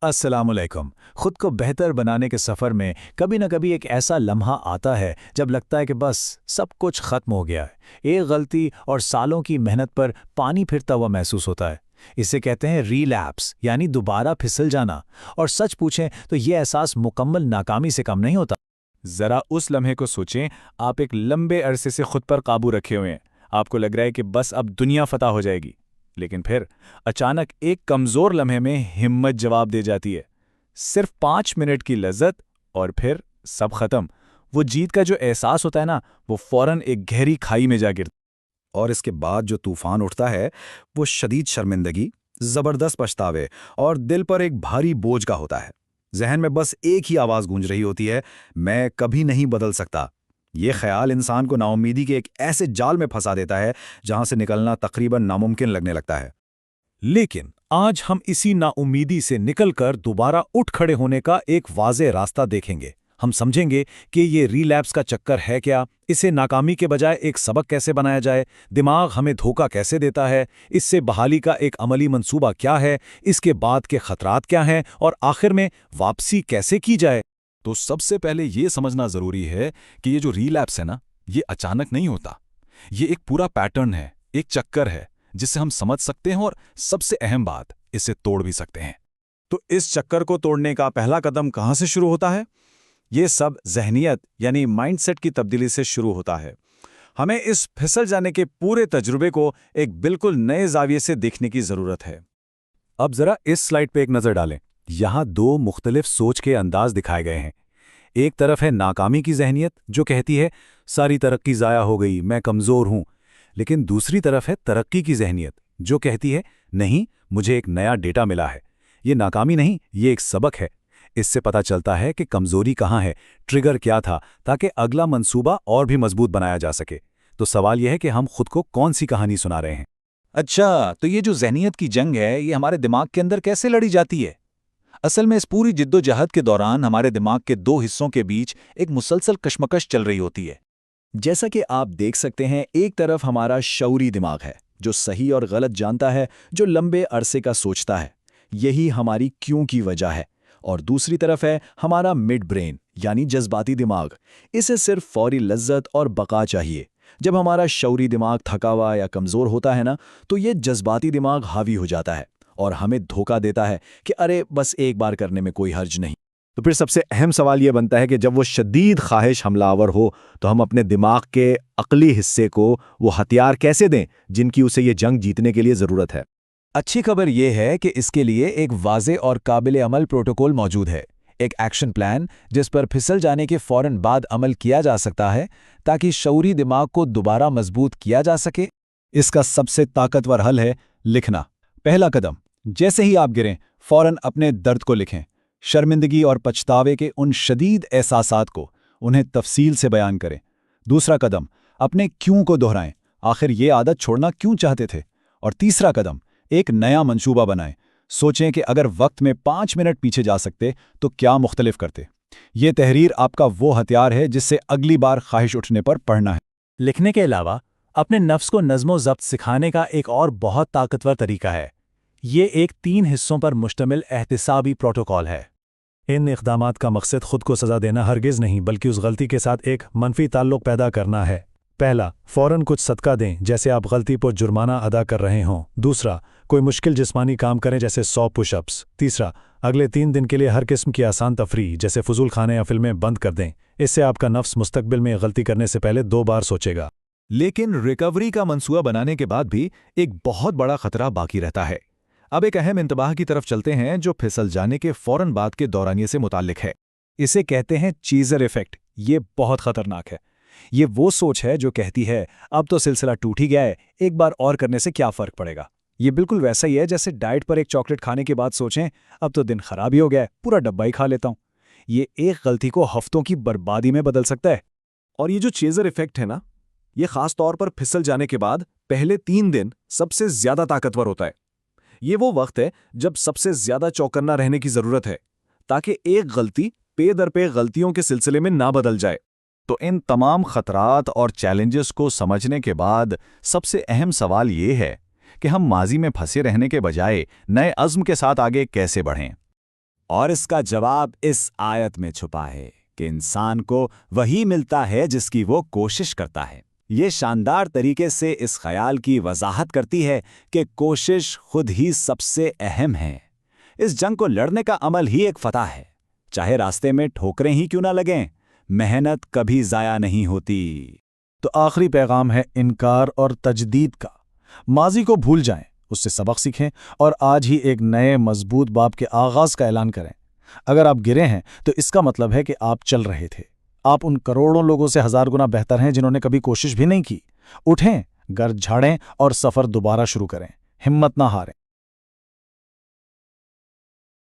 अस्सलाम वालेकुम। खुद को बेहतर बनाने के सफ़र में कभी न कभी एक ऐसा लम्हा आता है जब लगता है कि बस सब कुछ ख़त्म हो गया है। एक गलती और सालों की मेहनत पर पानी फिरता हुआ महसूस होता है। इसे कहते हैं रीलैप्स, यानी दोबारा फिसल जाना। और सच पूछें तो ये एहसास मुकम्मल नाकामी से कम नहीं होता। जरा उस लम्हे को सोचें, आप एक लंबे अरसे से खुद पर काबू रखे हुए हैं। आपको लग रहा है कि बस अब दुनिया फतह हो जाएगी, लेकिन फिर अचानक एक कमज़ोर लम्हे में हिम्मत जवाब दे जाती है। सिर्फ 5 मिनट की लज्जत और फिर सब खत्म। वो जीत का जो एहसास होता है ना, वो फौरन एक गहरी खाई में जा गिरता और इसके बाद जो तूफान उठता है वो शदीद शर्मिंदगी, जबरदस्त पछतावे और दिल पर एक भारी बोझ का होता है। जहन में बस एक ही आवाज गूंज रही होती है, मैं कभी नहीं बदल सकता। ये ख्याल इंसान को नाउम्मीदी के एक ऐसे जाल में फंसा देता है जहां से निकलना तकरीबन नामुमकिन लगने लगता है। लेकिन आज हम इसी नाउम्मीदी से निकलकर दोबारा उठ खड़े होने का एक वाज़ेह रास्ता देखेंगे। हम समझेंगे कि ये रीलैप्स का चक्कर है क्या, इसे नाकामी के बजाय एक सबक कैसे बनाया जाए, दिमाग हमें धोखा कैसे देता है, इससे बहाली का एक अमली मंसूबा क्या है, इसके बाद के खतरात क्या हैं और आखिर में वापसी कैसे की जाए। तो सबसे पहले ये समझना ज़रूरी है कि ये जो रीलैप्स है ना, ये अचानक नहीं होता। ये एक पूरा पैटर्न है, एक चक्कर है जिसे हम समझ सकते हैं और सबसे अहम बात, इसे तोड़ भी सकते हैं। तो इस चक्कर को तोड़ने का पहला कदम कहाँ से शुरू होता है? ये सब ज़हनियत यानी माइंडसेट की तब्दीली से शुरू होता है। हमें इस फिसल जाने के पूरे तजुर्बे को एक बिल्कुल नए ज़ाविये से देखने की ज़रूरत है। अब ज़रा इस स्लाइड पे एक नज़र डालें। यहाँ दो मुख्तलिफ सोच के अंदाज दिखाए गए हैं। एक तरफ है नाकामी की ज़हनियत जो कहती है सारी तरक्की ज़ाया हो गई, मैं कमज़ोर हूँ। लेकिन दूसरी तरफ है तरक्की की ज़हनियत जो कहती है नहीं, मुझे एक नया डेटा मिला है। ये नाकामी नहीं, ये एक सबक है। इससे पता चलता है कि कमज़ोरी कहाँ है, ट्रिगर क्या था, ताकि अगला मंसूबा और भी मजबूत बनाया जा सके। तो सवाल यह है कि हम खुद को कौन सी कहानी सुना रहे हैं। अच्छा, तो ये जो ज़हनियत की जंग है, ये हमारे दिमाग के अंदर कैसे लड़ी जाती है? असल में इस पूरी जिद्दोजहद के दौरान हमारे दिमाग के दो हिस्सों के बीच एक मुसलसल कशमकश चल रही होती है। जैसा कि आप देख सकते हैं, एक तरफ हमारा शऊरी दिमाग है जो सही और गलत जानता है, जो लंबे अरसे का सोचता है, यही हमारी क्यों की वजह है। और दूसरी तरफ है हमारा मिड ब्रेन यानी जज्बाती दिमाग। इसे सिर्फ फौरी लज्जत और बका चाहिए। जब हमारा शऊरी दिमाग थका हुआ या कमज़ोर होता है ना, तो ये जज्बाती दिमाग हावी हो जाता है और हमें धोखा देता है कि अरे बस एक बार करने में कोई हर्ज नहीं। तो फिर सबसे अहम सवाल ये बनता है कि जब वो शदीद ख्वाहिश हमलावर हो तो हम अपने दिमाग के अक़ली हिस्से को वो हथियार कैसे दें जिनकी उसे ये जंग जीतने के लिए ज़रूरत है। अच्छी खबर यह है कि इसके लिए एक वाज़ेह और काबिल अमल प्रोटोकॉल मौजूद है, एक एक्शन प्लान जिस पर फिसल जाने के फौरन बाद अमल किया जा सकता है ताकि शऊरी दिमाग को दोबारा मजबूत किया जा सके। इसका सबसे ताकतवर हल है लिखना। पहला कदम, जैसे ही आप गिरें फौरन अपने दर्द को लिखें, शर्मिंदगी और पछतावे के उन शदीद एहसासात को, उन्हें तफसील से बयान करें। दूसरा कदम, अपने क्यों को दोहराएं, आखिर ये आदत छोड़ना क्यों चाहते थे। और तीसरा कदम, एक नया मंसूबा बनाएं। सोचें कि अगर वक्त में 5 मिनट पीछे जा सकते तो क्या मुख्तलिफ करते। ये तहरीर आपका वो हथियार है जिससे अगली बार ख्वाहिश उठने पर पढ़ना है। लिखने के अलावा अपने नफ्स को नज़्मो ज़ब्त सिखाने का एक और बहुत ताकतवर तरीका है। ये एक 3 हिस्सों पर मुश्तमिल एहतिसाबी प्रोटोकॉल है। इन इक़दामात का मकसद खुद को सज़ा देना हरगिज़ नहीं, बल्कि उस गलती के साथ एक मनफी ताल्लुक़ पैदा करना है। पहला, फ़ौरन कुछ सदका दें जैसे आप गलती पर जुर्माना अदा कर रहे हों। दूसरा, कोई मुश्किल जिस्मानी काम करें जैसे 100 पुशअप्स। तीसरा, अगले 3 दिन के लिए हर किस्म की आसान तफरीह जैसे फजूल खाने या फिल्में बंद कर दें। इससे आपका नफ्स मुस्तकबिल में गलती करने से पहले 2 बार सोचेगा। लेकिन रिकवरी का मंसूबा बनाने के बाद भी एक बहुत बड़ा खतरा बाकी रहता है। अब एक अहम इंतबाह की तरफ चलते हैं जो फिसल जाने के फौरन बाद के दौरानिये से मुताल्लिक है। इसे कहते हैं चीज़र इफ़ेक्ट। ये बहुत ख़तरनाक है। ये वो सोच है जो कहती है अब तो सिलसिला टूट ही गया है, एक बार और करने से क्या फ़र्क पड़ेगा। ये बिल्कुल वैसा ही है जैसे डाइट पर एक चॉकलेट खाने के बाद सोचें अब तो दिन खराब ही हो गया है, पूरा डब्बा ही खा लेता हूँ। ये एक गलती को हफ्तों की बर्बादी में बदल सकता है। और ये जो चेज़र इफ़ेक्ट है ना, ये ख़ास तौर पर फिसल जाने के बाद पहले 3 दिन सबसे ज़्यादा ताकतवर होता है। ये वो वक्त है जब सबसे ज़्यादा चौकन्ना रहने की ज़रूरत है ताकि एक गलती पे दर पे गलतियों के सिलसिले में ना बदल जाए। तो इन तमाम खतरात और चैलेंजेस को समझने के बाद सबसे अहम सवाल ये है कि हम माजी में फंसे रहने के बजाय नए अज़्म के साथ आगे कैसे बढ़ें। اور اس کا جواب اس آیت میں چھپا ہے کہ انسان کو وہی ملتا ہے جس کی وہ کوشش کرتا ہے۔ یہ شاندار طریقے سے اس خیال کی وضاحت کرتی ہے کہ کوشش خود ہی سب سے اہم ہے۔ اس جنگ کو لڑنے کا عمل ہی ایک فتح ہے، چاہے راستے میں ٹھوکریں ہی کیوں نہ لگیں، محنت کبھی ضائع نہیں ہوتی۔ تو آخری پیغام ہے انکار اور تجدید کا۔ ماضی کو بھول جائیں، اس سے سبق سیکھیں اور آج ہی ایک نئے مضبوط باب کے آغاز کا اعلان کریں۔ اگر آپ گرے ہیں تو اس کا مطلب ہے کہ آپ چل رہے تھے۔ آپ ان کروڑوں لوگوں سے 1000 گنا بہتر ہیں جنہوں نے کبھی کوشش بھی نہیں کی۔ اٹھیں، گھر جھاڑیں اور سفر دوبارہ شروع کریں۔ ہمت نہ ہاریں۔